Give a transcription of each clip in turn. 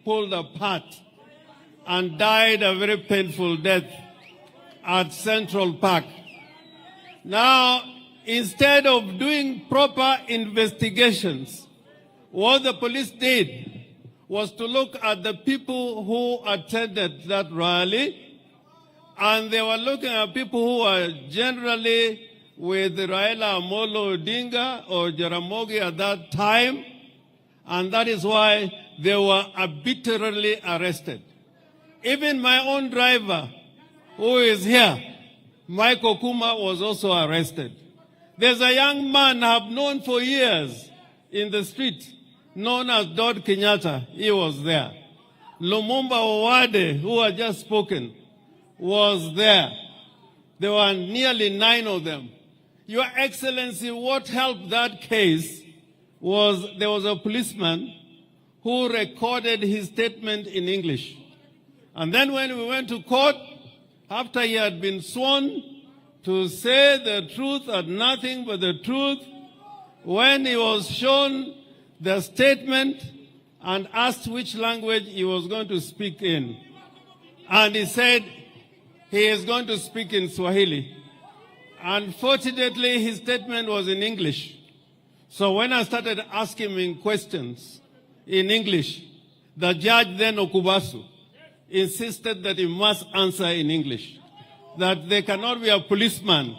pulled apart and died a very painful death at Central Park. Now, instead of doing proper investigations, what the police did was to look at the people who attended that rally, and they were looking at people who were generally with Raila Odinga or Jaramogi at that time, and that is why they were arbitrarily arrested. Even my own driver, who is here, Michael Kuma, was also arrested. There's a young man I've known for years in the street, known as Dod Kenyatta. He was there. Lumumba Owade, who had just spoken, was there. There were nearly 9 of them. Your Excellency, what helped that case was there was a policeman who recorded his statement in English. And then when we went to court, after he had been sworn to say the truth and nothing but the truth, when he was shown the statement and asked which language he was going to speak in, and he said he is going to speak in Swahili. Unfortunately, his statement was in English. So when I started asking him questions in English, the judge then, Okubasu, insisted that he must answer in English. That there cannot be a policeman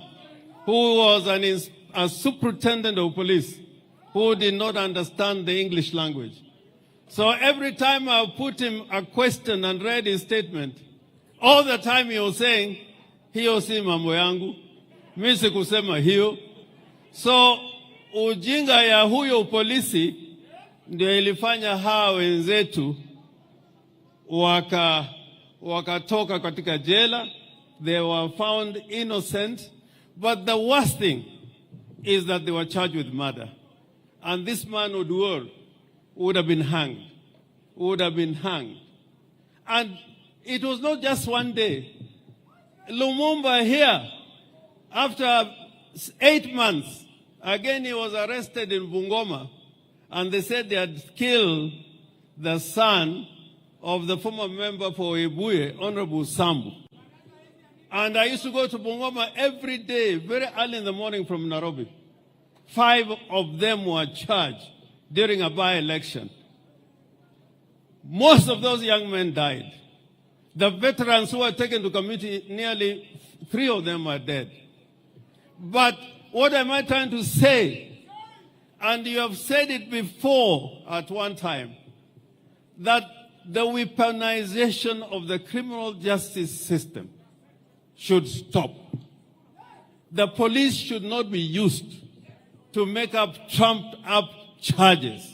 who was a superintendent of police who did not understand the English language. So every time I put him a question and read his statement, all the time he was saying, hiyo si mambo yangu, mimi sikusema hiyo. So ujinga ya huyo polisi ndio ilifanya hawa wenzetu wakatoka katika jela. They were found innocent, but the worst thing is that they were charged with murder. And this man, Oduor, would have been hanged. And it was not just one day. Lumumba here, after 8 months, again he was arrested in Bungoma, and they said they had killed the son of the former member for Ebuye, Honorable Sambu. And I used to go to Bungoma every day, very early in the morning from Nairobi. 5 of them were charged during a by-election. Most of those young men died. The veterans who were taken to community, nearly 3 of them are dead. But what am I trying to say? And you have said it before at one time, that the weaponization of the criminal justice system should stop. The police should not be used to make up trumped-up charges.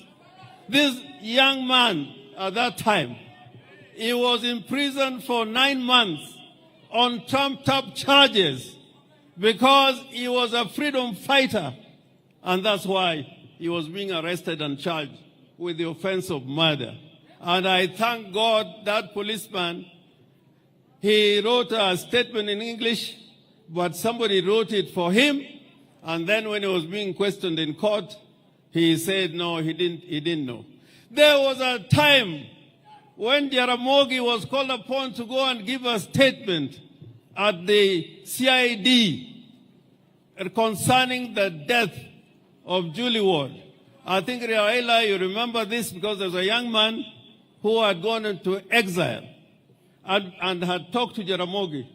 This young man at that time, he was in prison for 9 months on trumped-up charges because he was a freedom fighter, and that's why he was being arrested and charged with the offense of murder. And I thank God that policeman, he wrote a statement in English, but somebody wrote it for him. And then when he was being questioned in court, he said, no, he didn't know. There was a time when Jaramogi was called upon to go and give a statement at the CID concerning the death of Julie Ward. I think, Raila, you remember this because there's a young man who had gone into exile and had talked to Jaramogi.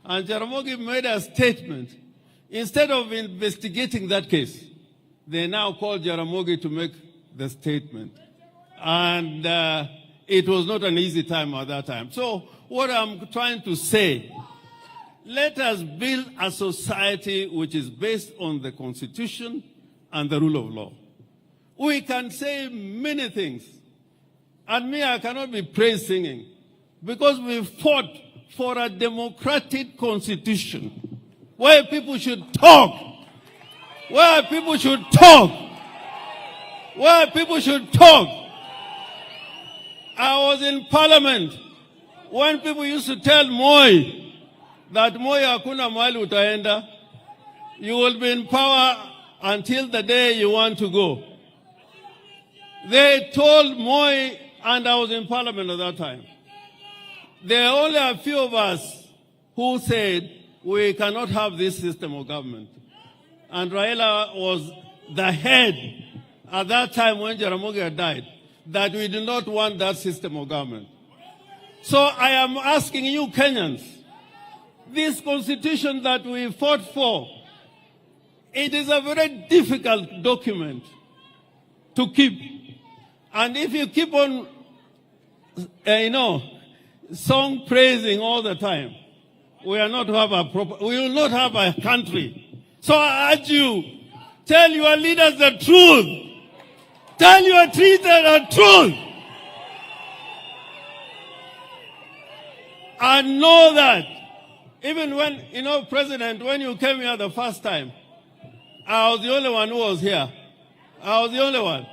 And Jaramogi made a statement. Instead of investigating that case, they now called Jaramogi to make the statement. And it was not an easy time at that time. So what I'm trying to say, let us build a society which is based on the Constitution and the rule of law. We can say many things. And me, I cannot be praise singing because we fought for a democratic constitution where people should talk. Where people should talk. Where people should talk. I was in parliament when people used to tell Moi that Moi hakuna mahali utaenda. You will be in power until the day you want to go. They told Moi And I was in Parliament at that time. There are only a few of us who said we cannot have this system of government. And Raila was the head at that time when Jaramogi died, that we do not want that system of government. So I am asking you Kenyans, this constitution that we fought for, it is a very difficult document to keep. And if you keep on, song praising all the time, we will not have a country. So I urge you, tell your leaders the truth. Tell your leaders the truth. And know that even when, President, when you came here the first time, I was the only one who was here. I was the only one.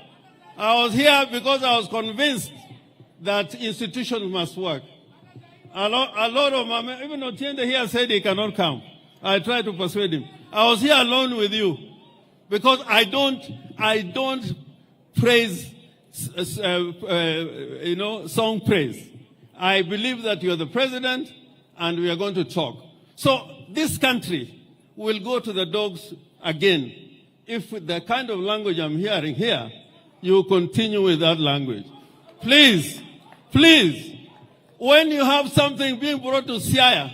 I was here because I was convinced that institutions must work. A lot of my, even Otiende here said he cannot come. I tried to persuade him. I was here alone with you because I don't praise, song praise. I believe that you're the president and we are going to talk. So this country will go to the dogs again if the kind of language I'm hearing here, you continue with that language. Please, when you have something being brought to Siaya,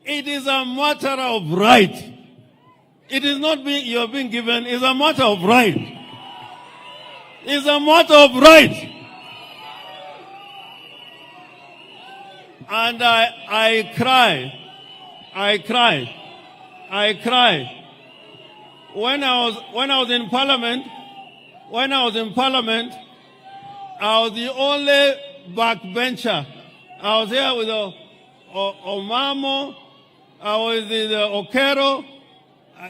it is a matter of right. It is not you're being given, it's a matter of right. It's a matter of right. And I cry. When I was in Parliament, I was the only backbencher. I was here with Omamo, I was with Okero,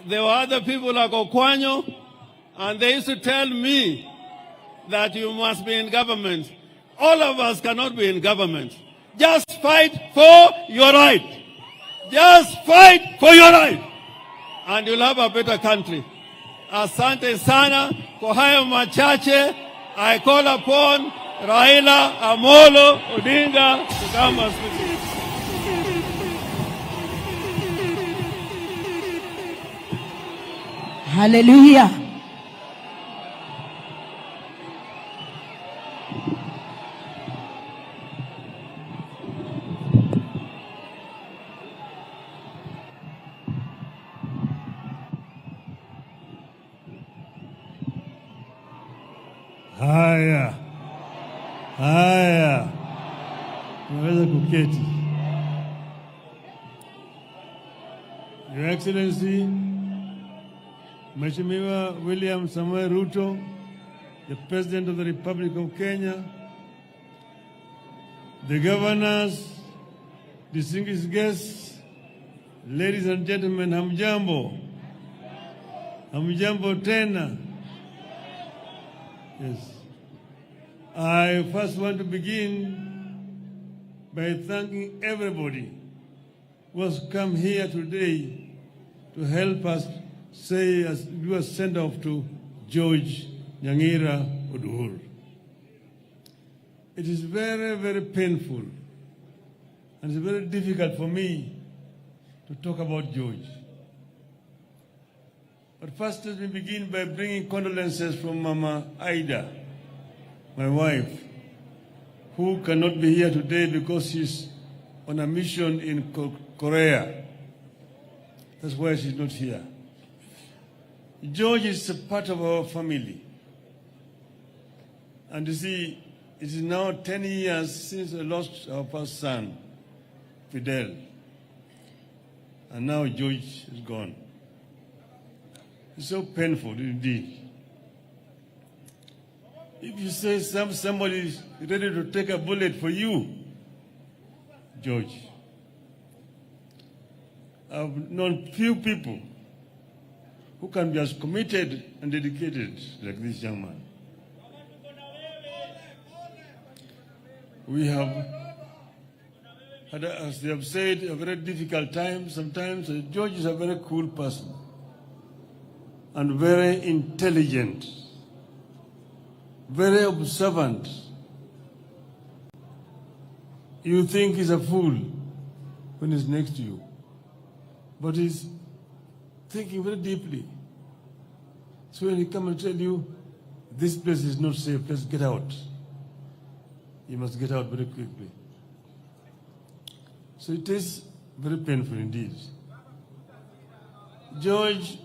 there were other people like Okwanyo, and they used to tell me that you must be in government. All of us cannot be in government. Just fight for your right. Just fight for your right. And you'll have a better country. Asante sana, kwa hayo machache, I call upon Raila Amolo Odinga to come and speak. Hallelujah. Haya, unaweza kuketi. Your Excellency, Mheshimiwa William Ruto, the President of the Republic of Kenya, the governors, distinguished guests, ladies and gentlemen, hamjambo. Hamjambo tena. Yes. I first want to begin by thanking everybody who has come here today to help us do a send-off to George Nyang'ira Oduor. It is very, very painful and it's very difficult for me to talk about George. But first let me begin by bringing condolences from Mama Aide, my wife, who cannot be here today because she's on a mission in Korea. That's why she's not here. George is a part of our family. And you see, it is now 10 years since I lost our first son, Fidel. And now George is gone. It's so painful indeed. If you say somebody is ready to take a bullet for you, George, I've known few people who can be as committed and dedicated like this young man. We have had, as they have said, a very difficult time. Sometimes George is a very cool person and very intelligent, very observant, you think he's a fool when he's next to you. But he's thinking very deeply. So when he come and tell you, this place is not safe, let's get out. You must get out very quickly. So it is very painful indeed. George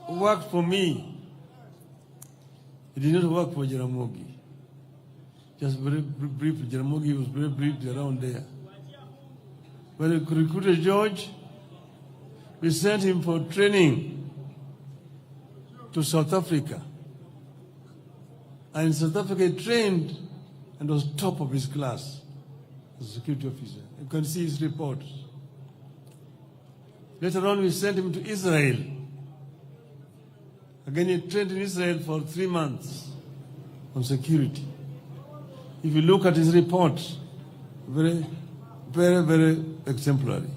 worked for me. He did not work for Jaramogi. Just very briefly, Jaramogi was very briefly around there. When we recruited George, we sent him for training to South Africa. And in South Africa, he trained and was top of his class as a security officer. You can see his reports. Later on, we sent him to Israel. Again, he trained in Israel for 3 months on security. If you look at his reports, very, very, very exemplary.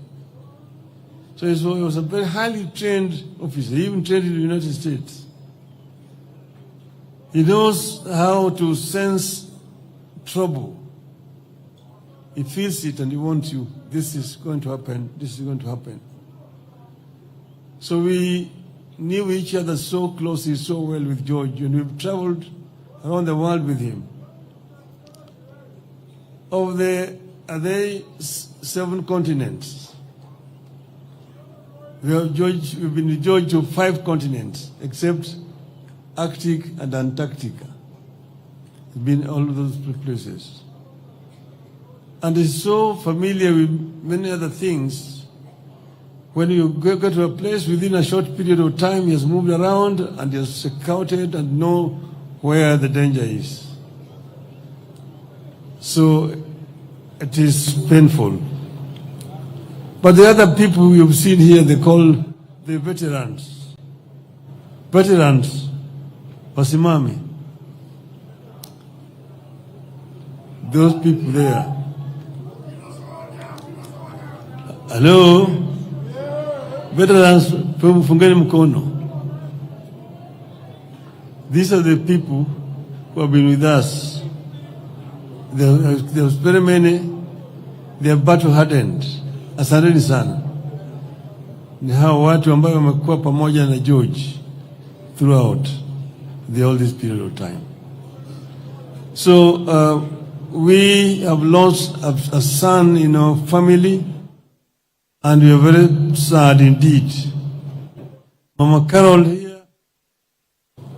So he was a very highly trained officer. He even trained in the United States. He knows how to sense trouble. He feels it and he wants you. This is going to happen. This is going to happen. So we knew each other so closely, so well with George, and we've traveled around the world with him. Are they 7 continents? We've been with George to 5 continents, except Arctic and Antarctica. We've been all of those places. And he's so familiar with many other things. When you go to a place within a short period of time, he has moved around and he has scouted and know where the danger is. So it is painful. But the other people you've seen here, they call the veterans. Veterans, wasimami. Those people there. Hello? Veterans, fungeni mkono. These are the people who have been with us. There's very many. They are battle hardened. Asanteni sana. Ni hao watu ambao wamekuwa pamoja na George throughout all this period of time. So we have lost a son in our family, and we are very sad indeed. Mama Carol here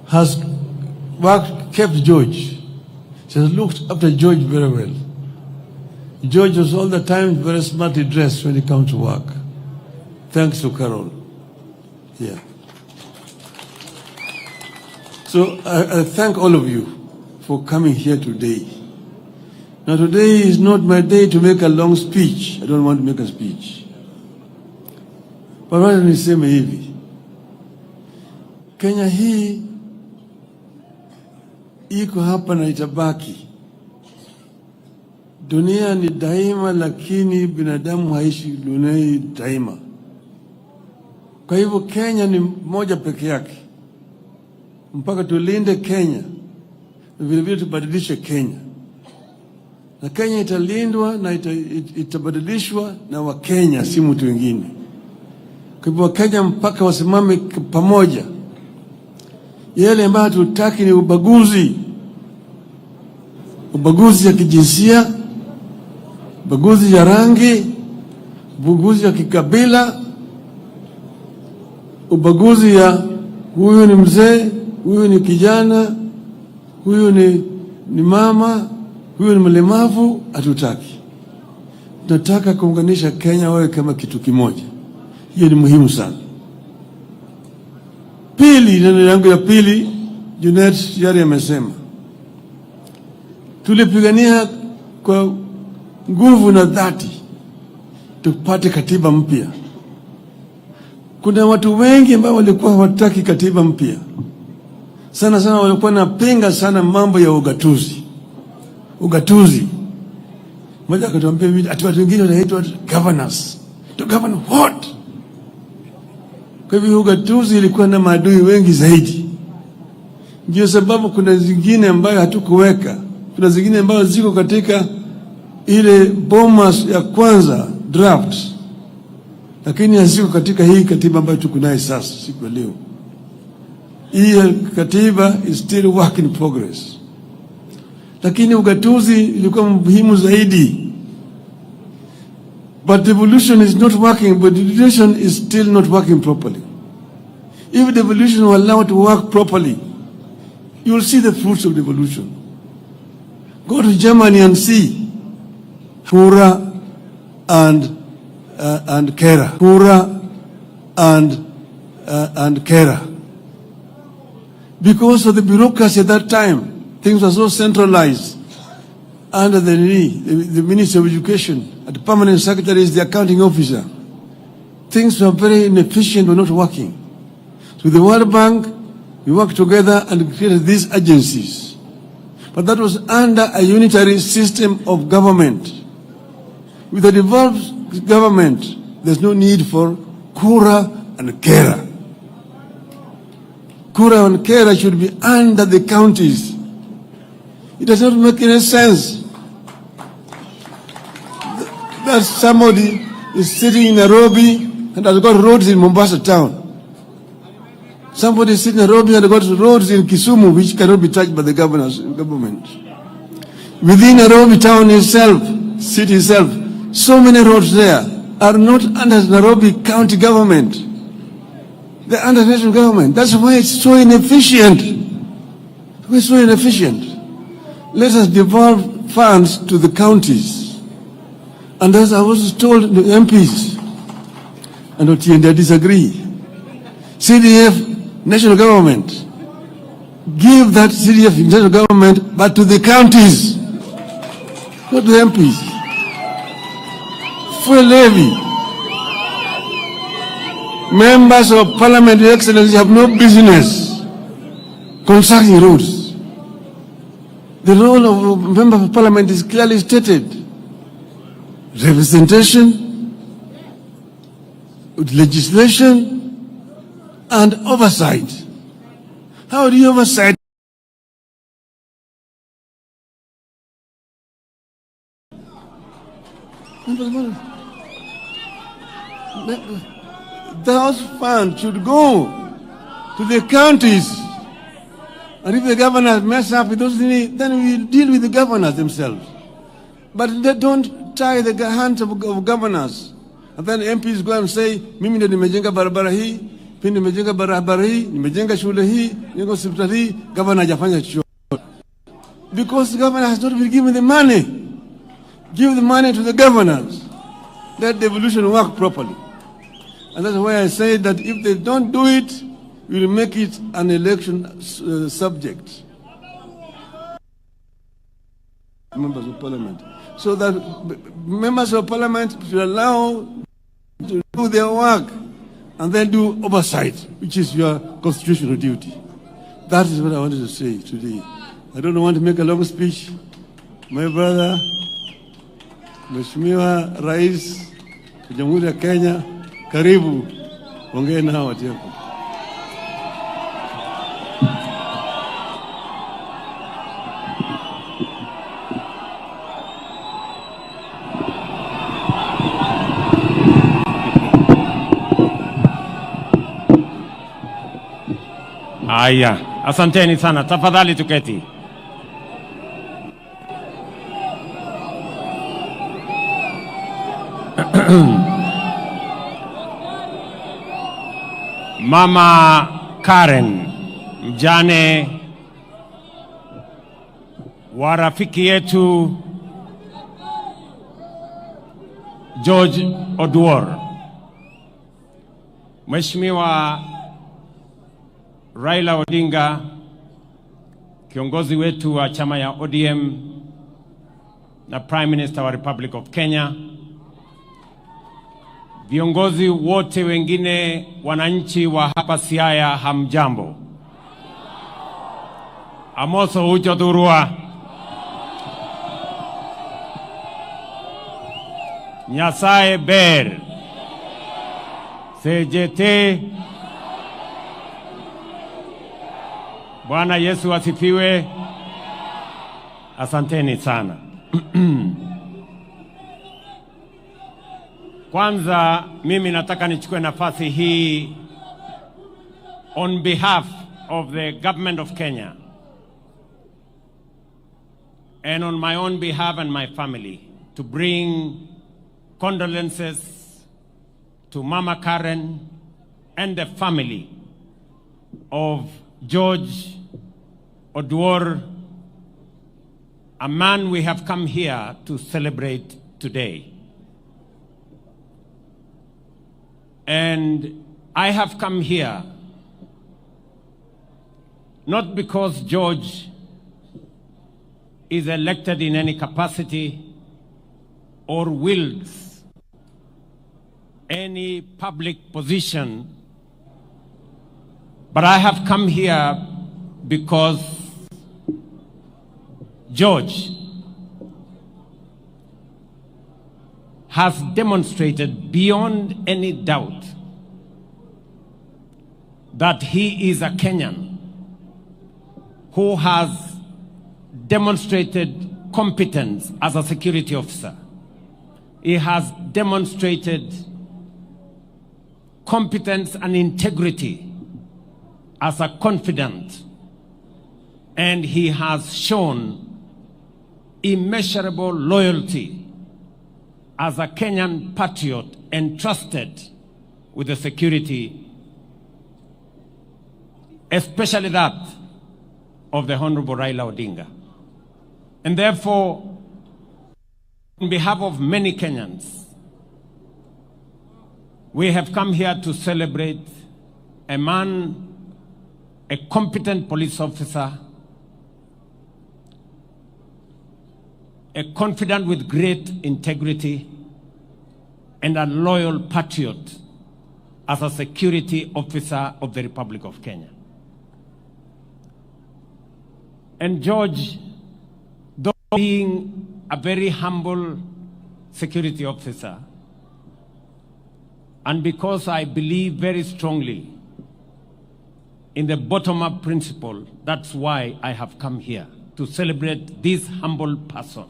has kept George. She has looked after George very well. George was all the time very smartly dressed when he comes to work. Thanks to Carol. Yeah. So I thank all of you for coming here today. Now today is not my day to make a long speech. I don't want to make a speech. But wacha niseme hivi. Kenya hii iko hapa na itabaki. Dunia ni daima, lakini binadamu haishi dunia daima. Kwa hivyo Kenya ni moja peke yake. Mpaka tulinde Kenya, na vile vile tubadilishe Kenya. Na Kenya italindwa na itabadilishwa na Wakenya, si mtu mwingine. Kwa hivyo Wakenya mpaka wasimame pamoja. Yale ambayo hatutaki ni ubaguzi. Ubaguzi ya kijinsia, ubaguzi ya rangi, ubaguzi ya kikabila, ubaguzi ya huyu ni mzee, huyu ni kijana, huyu ni mama, huyu ni mlemavu, hatutaki. Tunataka kuunganisha Kenya wawe kama kitu kimoja. Hiyo ni muhimu sana. Pili, neno yangu ya pili, Junet yari amesema. Tulipigania kwa nguvu na dhati tupate katiba mpya. Kuna watu wengi ambao walikuwa hawataki katiba mpya. Sana sana walikuwa napinga sana mambo ya ugatuzi. Ugatuzi. Mmoja akatuambia ati watu wengine wanaitwa governors. To govern what? Kwa hivyo ugatuzi ilikuwa na maadui wengi zaidi. Ndio sababu kuna zingine ambayo hatukuweka. Kuna zingine ambazo ziko katika ile bomas ya kwanza draft, lakini haziko katika hii katiba ambayo tuko nayo sasa siku leo. Hii katiba is still work in progress, lakini ugatuzi ilikuwa muhimu zaidi. But devolution is not working, but devolution is still not working properly. If devolution were allowed to work properly, you will see the fruits of devolution. Go to Germany and see Kura and Kera. Kura and Kera. Because of the bureaucracy at that time, things were so centralized under the Ministry of Education, and the permanent secretary is the accounting officer. Things were very inefficient, were not working. So with the World Bank, we worked together and created these agencies. But that was under a unitary system of government. With a devolved government, there's no need for Kura and Kera. Kura and Kera should be under the counties. It does not make any sense that somebody is sitting in Nairobi and has got roads in Mombasa town. Somebody is sitting in Nairobi and has got roads in Kisumu which cannot be touched by the government. Within Nairobi town itself, city itself, so many roads there are not under Nairobi county government. They're under national government. That's why it's so inefficient. It's so inefficient. Let us devolve funds to the counties. And as I was told, the MPs, and they disagree. CDF, national government, give that CDF national government, but to the counties, not to the MPs. Fuel levy. Members of Parliament, Your Excellency, have no business constructing roads. The role of a member of Parliament is clearly stated. Representation, legislation, and oversight. How do you oversight? Those funds should go to the counties. And if the governors mess up with those things, then we deal with the governors themselves. But they don't tie the hands of governors. And then MPs go and say, mimi ndio nimejenga barabara hii, mimi nimejenga barabara hii, nimejenga shule hii, niko hospitali hii, governor hajafanya chochote. Because the governor has not been given the money. Give the money to the governors. Let devolution work properly. And that's why I say that if they don't do it, we will make it an election subject. Members of Parliament. So that members of Parliament should allow to do their work and then do oversight, which is your constitutional duty. That is what I wanted to say today. I don't want to make a long speech. My brother, Mheshimiwa Rais wa Jamhuri ya Kenya, karibu, ongea na hawa watu yako. Aya, asanteni sana. Tafadhali tuketi. Mama Karen, mjane wa rafiki yetu George Oduor, Mheshimiwa Raila Odinga, kiongozi wetu wa chama ya ODM na Prime Minister wa Republic of Kenya, viongozi wote wengine, wananchi wa hapa Siaya, hamjambo. Amoso ujo durua. Nyasaye ber. Sejete. Bwana Yesu asifiwe. Asanteni sana. Kwanza mimi nataka nichukue nafasi hii on behalf of the government of Kenya and on my own behalf and my family to bring condolences to Mama Karen and the family of George Oduor, a man we have come here to celebrate today. And I have come here not because George is elected in any capacity or wields any public position, but I have come here because George has demonstrated beyond any doubt that he is a Kenyan who has demonstrated competence as a security officer. He has demonstrated competence and integrity as a confidant, and he has shown immeasurable loyalty as a Kenyan patriot entrusted with the security, especially that of the Honorable Raila Odinga. And therefore, on behalf of many Kenyans, we have come here to celebrate a man, a competent police officer, a confidant with great integrity, and a loyal patriot as a security officer of the Republic of Kenya. And George, though being a very humble security officer, and because I believe very strongly in the bottom-up principle, that's why I have come here to celebrate this humble person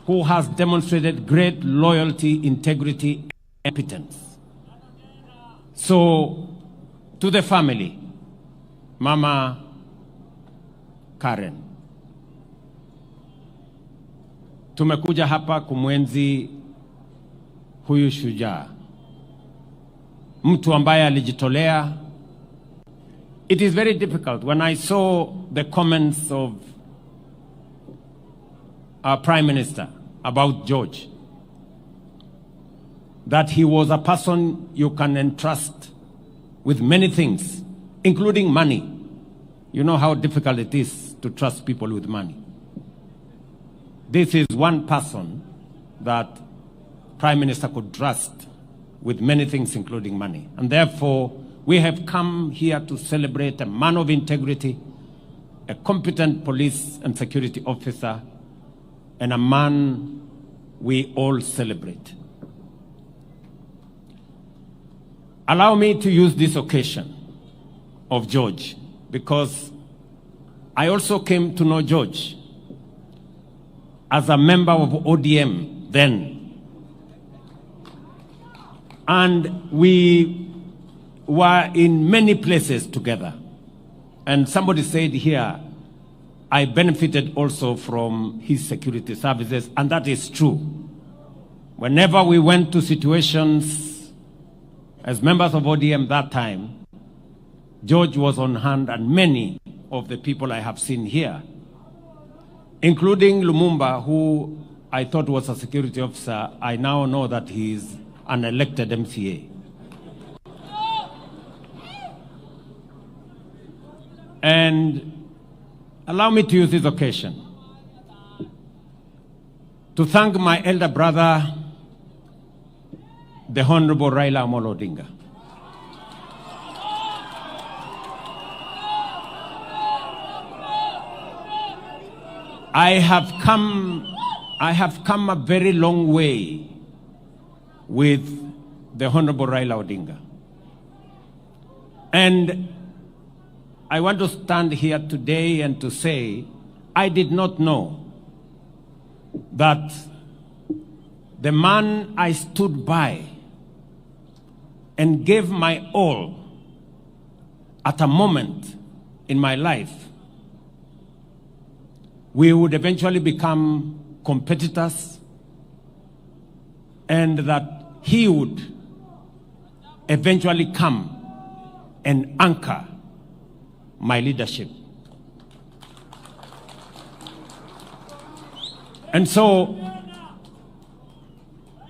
who has demonstrated great loyalty, integrity, and competence. So, to the family, Mama Karen, tumekuja hapa kumwenzi huyu shujaa, mtu ambaye alijitolea. It is very difficult when I saw the comments of our Prime Minister about George, that he was a person you can entrust with many things, including money. You know how difficult it is to trust people with money. This is one person that Prime Minister could trust with many things, including money. And therefore, we have come here to celebrate a man of integrity, a competent police and security officer, and a man we all celebrate. Allow me to use this occasion of George, because I also came to know George as a member of ODM then. And we were in many places together. And somebody said here, I benefited also from his security services, and that is true. Whenever we went to situations as members of ODM that time, George was on hand, and many of the people I have seen here, including Lumumba, who I thought was a security officer, I now know that he is an elected MCA. And allow me to use this occasion to thank my elder brother, the Honorable Raila Odinga. I have come a very long way with the Honorable Raila Odinga. And I want to stand here today and to say, I did not know that the man I stood by and gave my all at a moment in my life, we would eventually become competitors, and that he would eventually come and anchor my leadership. And so,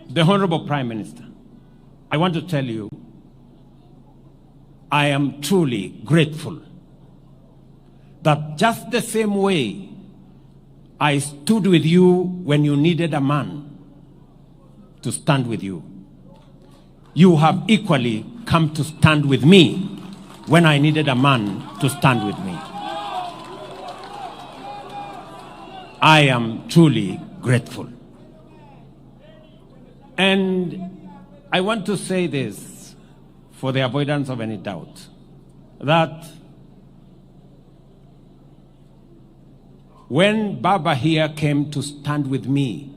the Honorable Prime Minister, I want to tell you, I am truly grateful that just the same way I stood with you when you needed a man to stand with you, you have equally come to stand with me when I needed a man to stand with me. I am truly grateful. And I want to say this for the avoidance of any doubt, that when Baba here came to stand with me,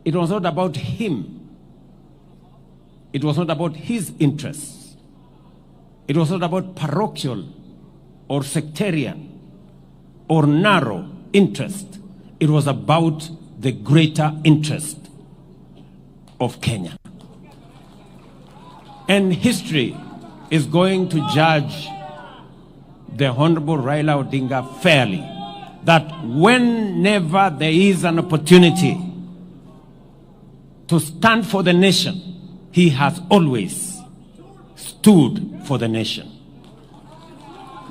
it was not about him. It was not about his interests. It was not about parochial or sectarian or narrow interest. It was about the greater interest of Kenya. And history is going to judge the Honorable Raila Odinga fairly, that whenever there is an opportunity to stand for the nation, he has always stood for the nation.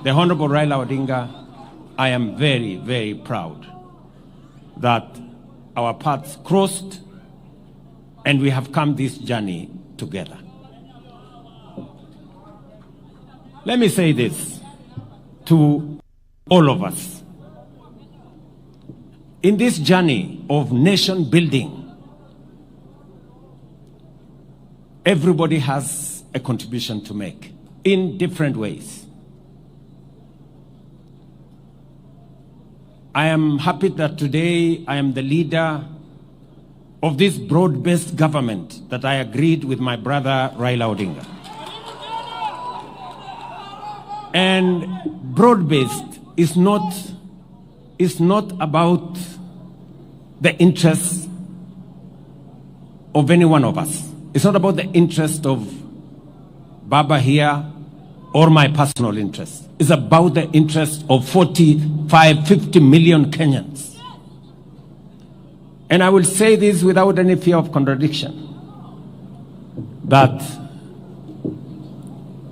The Honorable Raila Odinga, I am very, very proud that our paths crossed and we have come this journey together. Let me say this to all of us. In this journey of nation building, everybody has a contribution to make in different ways. I am happy that today I am the leader of this broad-based government that I agreed with my brother Raila Odinga. And broad-based is not about the interests of any one of us. It's not about the interest of Baba here or my personal interest. It's about the interest of 45, 50 million Kenyans. And I will say this without any fear of contradiction, that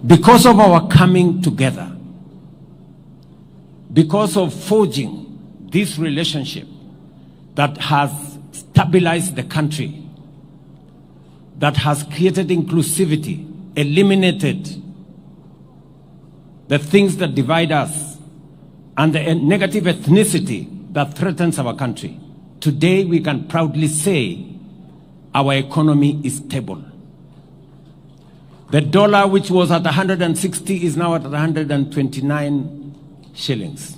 because of our coming together, because of forging this relationship that has stabilized the country, that has created inclusivity, eliminated the things that divide us, and the negative ethnicity that threatens our country, today we can proudly say our economy is stable. The dollar, which was at 160, is now at 129 shillings.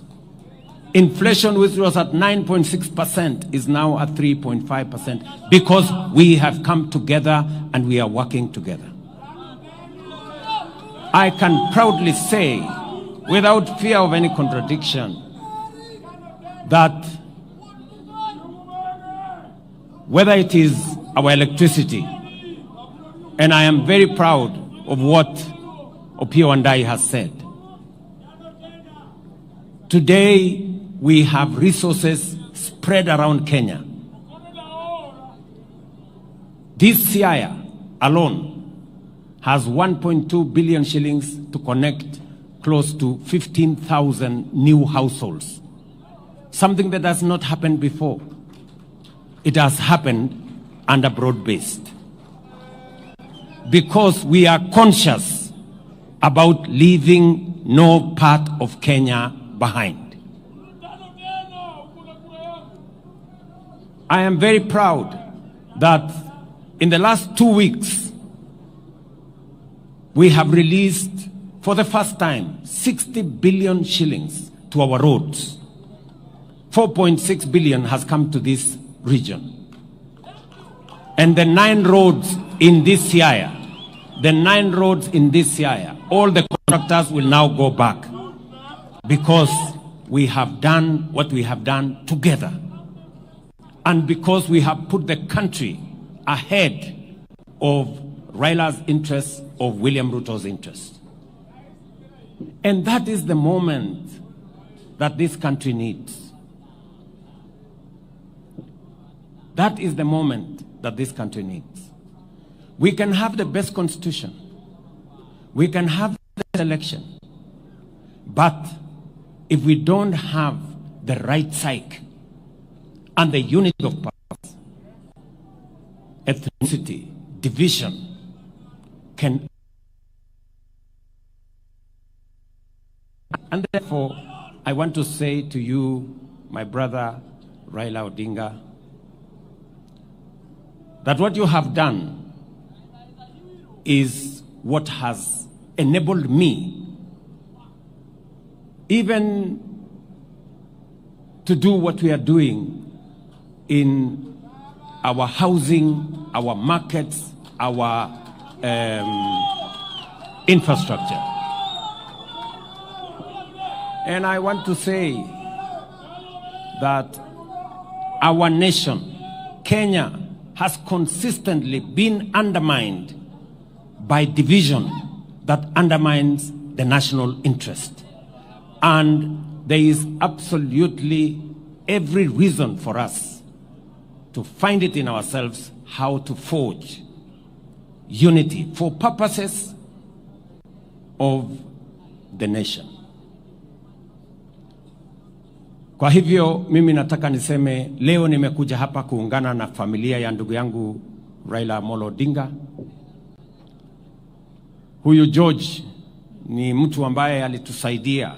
Inflation, which was at 9.6%, is now at 3.5%, because we have come together and we are working together. I can proudly say, without fear of any contradiction, that whether it is our electricity, and I am very proud of what Opiyo Wandayi has said. Today, we have resources spread around Kenya. This Siaya alone has 1.2 billion shillings to connect close to 15,000 new households. Something that has not happened before. It has happened under broad-based. Because we are conscious about leaving no part of Kenya behind. I am very proud that in the last 2 weeks, we have released, for the first time, 60 billion shillings to our roads. 4.6 billion has come to this region. And the 9 roads in this Siaya, all the contractors will now go back because we have done what we have done together. And because we have put the country ahead of Raila's interests, of William Ruto's interests. And that is the moment that this country needs. That is the moment that this country needs. We can have the best constitution. We can have the best election. But if we don't have the right psyche and the unity of purpose, ethnicity, division can. And therefore, I want to say to you, my brother Raila Odinga, that what you have done is what has enabled me even to do what we are doing in our housing, our markets, our infrastructure. And I want to say that our nation, Kenya, has consistently been undermined by division that undermines the national interest. And there is absolutely every reason for us to find it in ourselves how to forge unity for purposes of the nation. Kwa hivyo mimi nataka niseme leo nimekuja hapa kuungana na familia ya ndugu yangu Raila Odinga. Huyu George ni mtu ambaye alitusaidia,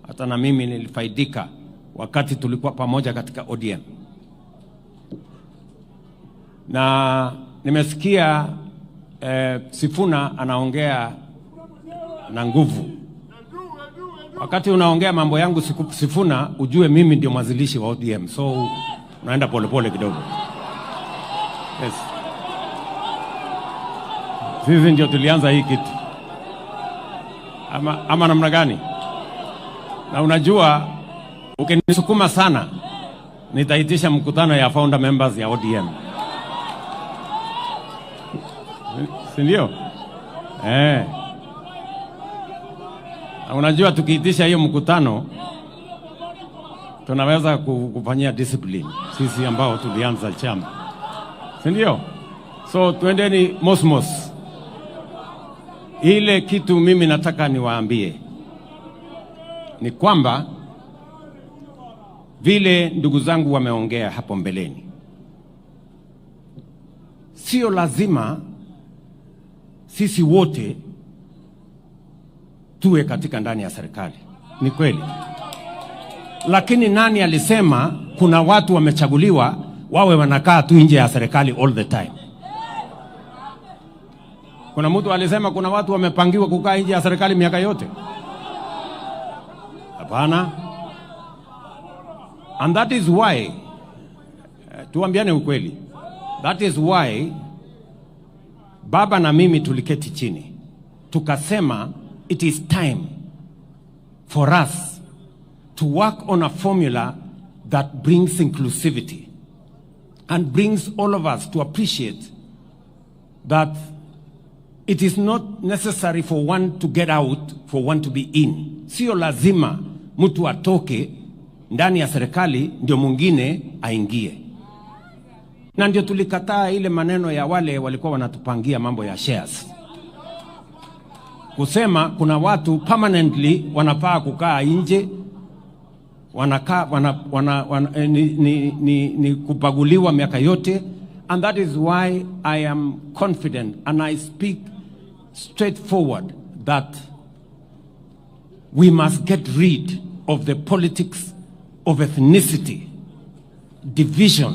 hata na mimi nilifaidika wakati tulikuwa pamoja katika ODM. Na nimesikia Sifuna anaongea na nguvu. Wakati unaongea mambo yangu Sifuna, ujue mimi ndio mwanzilishi wa ODM. So unaenda polepole kidogo. Yes. Sisi ndio tulianza hii kitu. Ama namna gani? Na unajua ukinisukuma sana nitaitisha mkutano ya founder members ya ODM. Si ndio? Unajua tukiitisha hiyo mkutano tunaweza kufanyia discipline sisi ambao tulianza chama. Si ndio? So twendeni mosmos. Ile kitu mimi nataka niwaambie ni kwamba vile ndugu zangu wameongea hapo mbeleni, sio lazima sisi wote tuwe katika ndani ya serikali. Ni kweli. Lakini nani alisema kuna watu wamechaguliwa wawe wanakaa tu nje ya serikali all the time? Kuna mtu alisema kuna watu wamepangiwa kukaa nje ya serikali miaka yote? Hapana. And that is why, tuambiane ukweli, that is why baba na mimi tuliketi chini tukasema it is time for us to work on a formula that brings inclusivity and brings all of us to appreciate that it is not necessary for one to get out for one to be in. Sio lazima mtu atoke ndani ya serikali ndio mwingine aingie. Na ndio tulikataa ile maneno ya wale walikuwa wanatupangia mambo ya shares. Kusema kuna watu permanently wanafaa kukaa nje, ni kupaguliwa miaka yote. And that is why I am confident and I speak straightforward that we must get rid of the politics of ethnicity, division,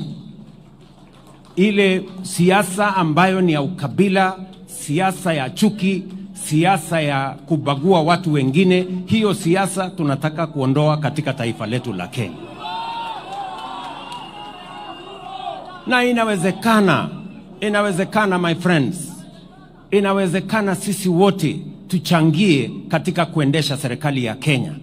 ile siasa ambayo ni ya ukabila, siasa ya chuki, siasa ya kubagua watu wengine. Hiyo siasa tunataka kuondoa katika taifa letu la Kenya. Na inawezekana Inawezekana, my friends, inawezekana sisi wote tuchangie katika kuendesha serikali ya Kenya.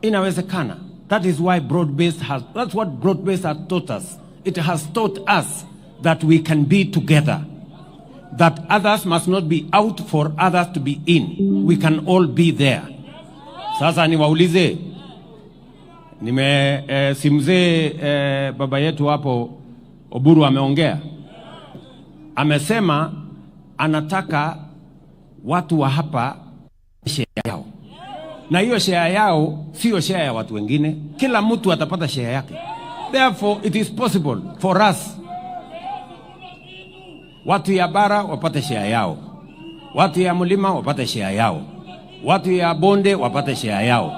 Inawezekana. That is why that's what broad-based has taught us. It has taught us that we can be together. That others must not be out for others to be in. We can all be there. Sasa niwaulize, simzee baba yetu hapo Oburu ameongea. Amesema anataka watu wa hapa share yao. Na hiyo share yao sio share ya watu wengine. Kila mtu atapata share yake. Therefore, it is possible for us. Watu ya bara wapate share yao. Watu ya mlima wapate share yao. Watu ya bonde wapate share yao.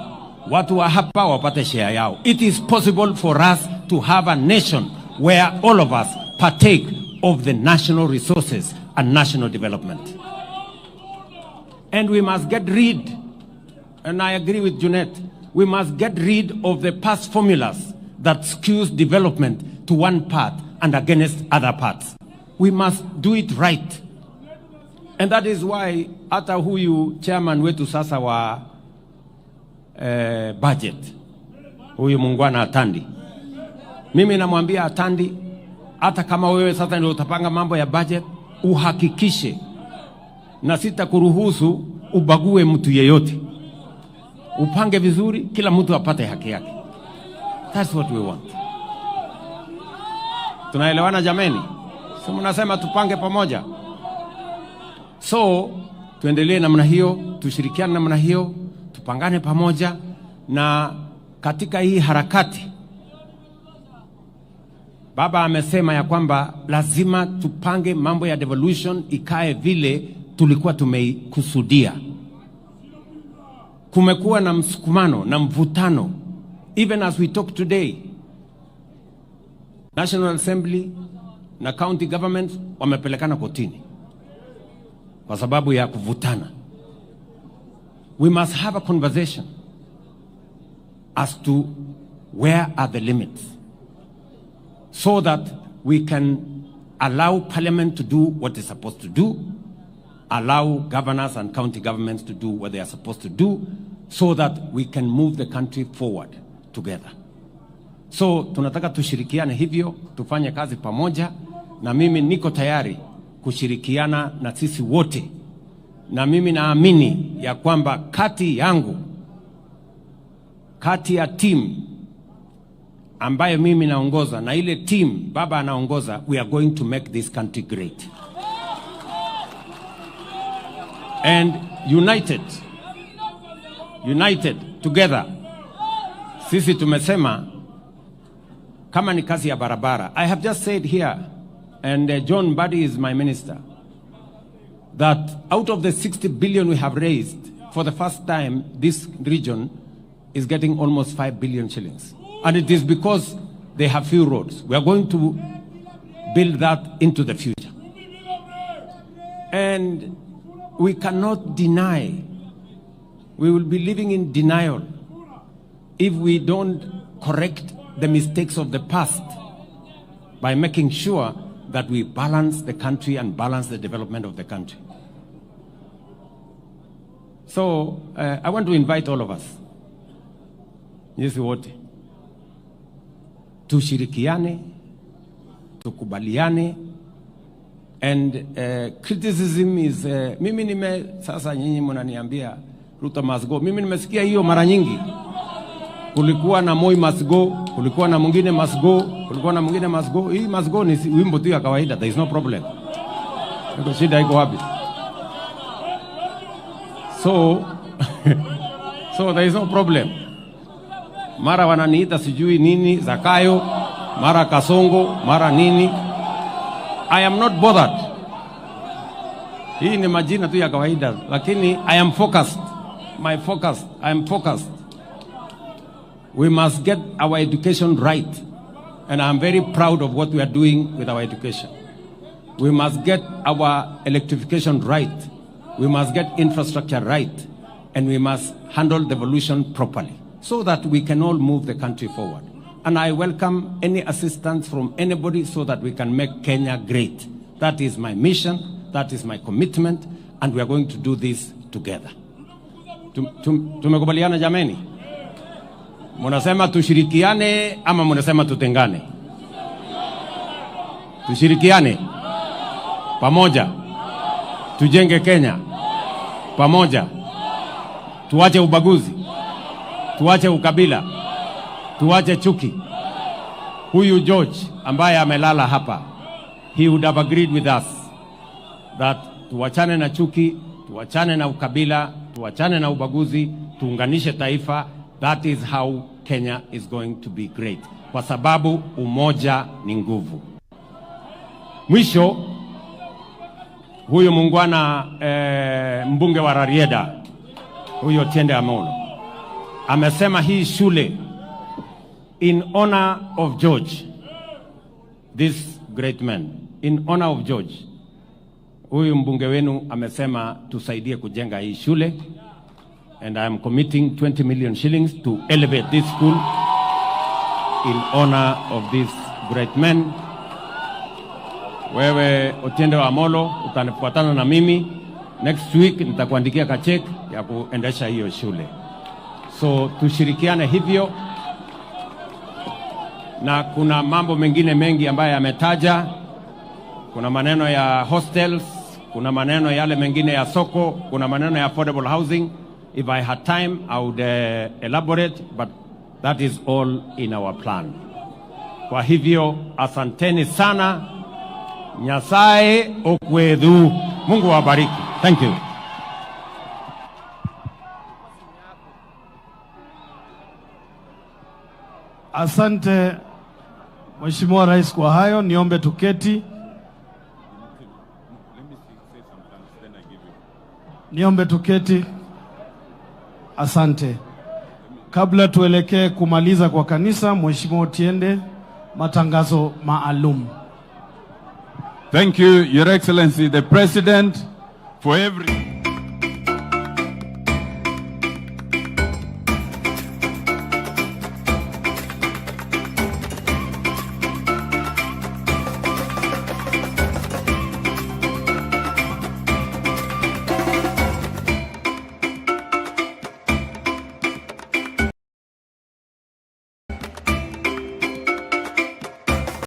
Watu wa hapa wapate share yao. It is possible for us to have a nation where all of us partake of the national resources and national development. And we must get rid, and I agree with Junet, we must get rid of the past formulas that skews development to one part and against other parts. We must do it right. And that is why hata huyu chairman wetu sasa wa budget, huyu mungwana Atandi, mimi namwambia Atandi, hata kama wewe sasa ndio utapanga mambo ya budget, uhakikishe na sitakuruhusu ubague mtu yeyote. Upange vizuri, kila mtu apate haki yake. That's what we want. Tunaelewana jameni? So mnasema tupange pamoja. So tuendelee namna hiyo, tushirikiane namna hiyo, tupangane pamoja, na katika hii harakati baba amesema ya kwamba lazima tupange mambo ya devolution ikae vile tulikuwa tumeikusudia. Kumekuwa na msukumano na mvutano. Even as we talk today, National Assembly na county governments wamepelekana kotini kwa sababu ya kuvutana. We must have a conversation as to where are the limits, so that we can allow Parliament to do what it's supposed to do, allow governors and county governments to do what they are supposed to do, so that we can move the country forward together. So tunataka tushirikiane hivyo, tufanye kazi pamoja, na mimi niko tayari kushirikiana na sisi wote. Na mimi naamini ya kwamba kati yangu, kati ya team ambayo mimi naongoza na ile team baba anaongoza, we are going to make this country great. And united together, sisi tumesema kama ni kazi ya barabara. I have just said here, and John Buddy is my minister, that out of the 60 billion we have raised, for the first time this region is getting almost 5 billion shillings. And it is because they have few roads. We are going to build that into the future. And we cannot deny, we will be living in denial if we don't correct the mistakes of the past by making sure that we balance the country and balance the development of the country. So I want to invite all of us, yes, wote, tushirikiane, tukubaliane, and criticism is mimi sasa nyinyi mnaniambia Ruto must go. Mimi nimesikia hiyo mara nyingi. Kulikuwa na Moi must go, kulikuwa na mwingine must go, kulikuwa na mwingine must go. Hii must go ni wimbo tu ya kawaida, there is no problem. Ndio shida iko wapi? So there is no problem. Mara wananiita sijui nini Zakayo, mara Kasongo, mara nini. I am not bothered. Hii ni majina tu ya kawaida, lakini I am focused. I am focused. We must get our education right, and I am very proud of what we are doing with our education. We must get our electrification right. We must get infrastructure right, and we must handle devolution properly, so that we can all move the country forward. and I welcome any assistance from anybody so that we can make Kenya great. That is my mission, that is my commitment, and we are going to do this together. Tumekubaliana jameni? Munasema tushirikiane ama munasema tutengane? Tushirikiane pamoja, tujenge Kenya pamoja, tuache ubaguzi, tuache ukabila, tuache chuki. Huyu George ambaye amelala hapa, he would have agreed with us that tuachane na chuki, tuachane na ukabila, tuachane na ubaguzi, tuunganishe taifa. That is how Kenya is going to be great, kwa sababu umoja ni nguvu. Mwisho, huyu mungwana mbunge wa Rarieda, huyo Tiende Amolo, amesema hii shule in honor of George, this great man, in honor of George. Huyu mbunge wenu amesema tusaidie kujenga hii shule, and I am committing 20 million shillings to elevate this school in honor of this great man. Wewe Otiende Amolo utanifuatana na mimi, next week nitakuandikia ka check ya kuendesha hiyo shule. So tushirikiane hivyo, na kuna mambo mengine mengi ambayo yametaja. Kuna maneno ya hostels, kuna maneno yale mengine ya soko, kuna maneno ya affordable housing. If I had time, I would elaborate, but that is all in our plan. Kwa hivyo, asanteni sana. Nyasaye okwedhu. Mungu wabariki. Thank you. Asante Mheshimiwa Rais kwa hayo. Niombe tuketi. Niombe tuketi. Asante. Kabla tuelekee kumaliza kwa kanisa, Mheshimiwa Otiende, matangazo maalum. Thank you, Your Excellency, the President, for every...